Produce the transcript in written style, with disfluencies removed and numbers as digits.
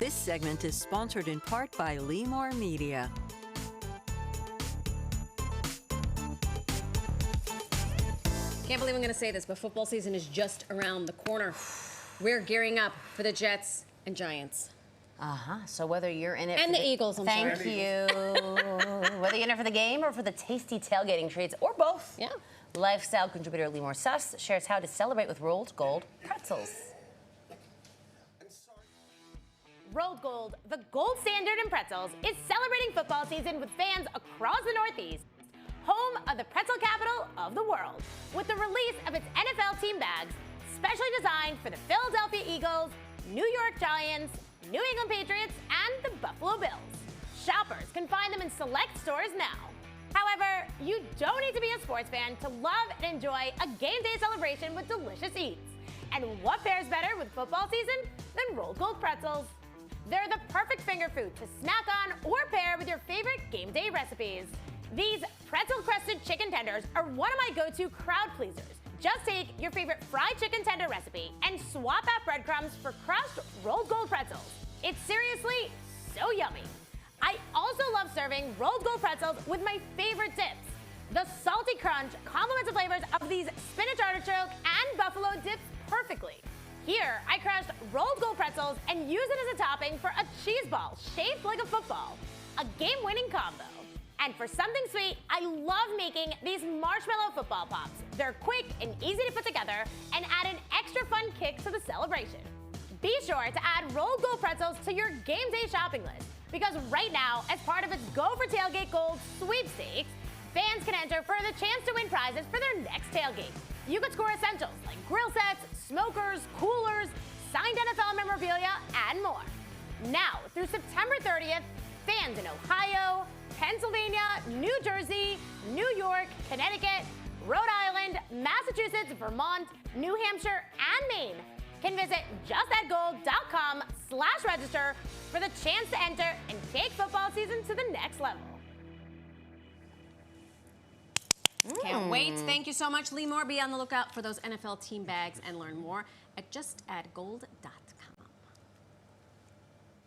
This segment is sponsored in part by Lemore Media. Can't believe I'm going to say this, but football season is just around the corner. We're gearing up for the Jets and Giants. So whether you're in it and for the Eagles, I'm sorry. Thank you. Whether you're in it for the game or for the tasty tailgating treats, or both. Yeah. Lifestyle contributor Lemore Suss shares how to celebrate with rolled gold pretzels. Rolled Gold, the gold standard in pretzels, is celebrating football season with fans across the Northeast, home of the pretzel capital of the world, with the release of its NFL team bags, specially designed for the Philadelphia Eagles, New York Giants, New England Patriots, and the Buffalo Bills. Shoppers can find them in select stores now. However, you don't need to be a sports fan to love and enjoy a game day celebration with delicious eats. And what pairs better with football season than Rolled Gold pretzels? They're the perfect finger food to snack on or pair with your favorite game day recipes. These pretzel-crusted chicken tenders are one of my go-to crowd pleasers. Just take your favorite fried chicken tender recipe and swap out breadcrumbs for crushed Rolled Gold pretzels. It's seriously so yummy. I also love serving Rolled Gold pretzels with my favorite dips. The salty crunch complements the flavors of these spinach artichoke and buffalo dips perfectly. Here, I crushed Rolled Gold pretzels and use it as a topping for a cheese ball shaped like a football. A game-winning combo. And for something sweet, I love making these marshmallow football pops. They're quick and easy to put together and add an extra fun kick to the celebration. Be sure to add Rolled Gold pretzels to your game day shopping list, because right now, as part of its Go for Tailgate Gold sweepstakes, fans can enter for the chance to win prizes for their next tailgate. You could score essentials like grill sets, smokers, coolers, signed NFL memorabilia, and more. Now, through September 30th, fans in Ohio, Pennsylvania, New Jersey, New York, Connecticut, Rhode Island, Massachusetts, Vermont, New Hampshire, and Maine can visit justadgold.com/register for the chance to enter and take football season to the next level. Can't wait. Thank you so much, Lemore. Be on the lookout for those NFL team bags and learn more at justadgold.com.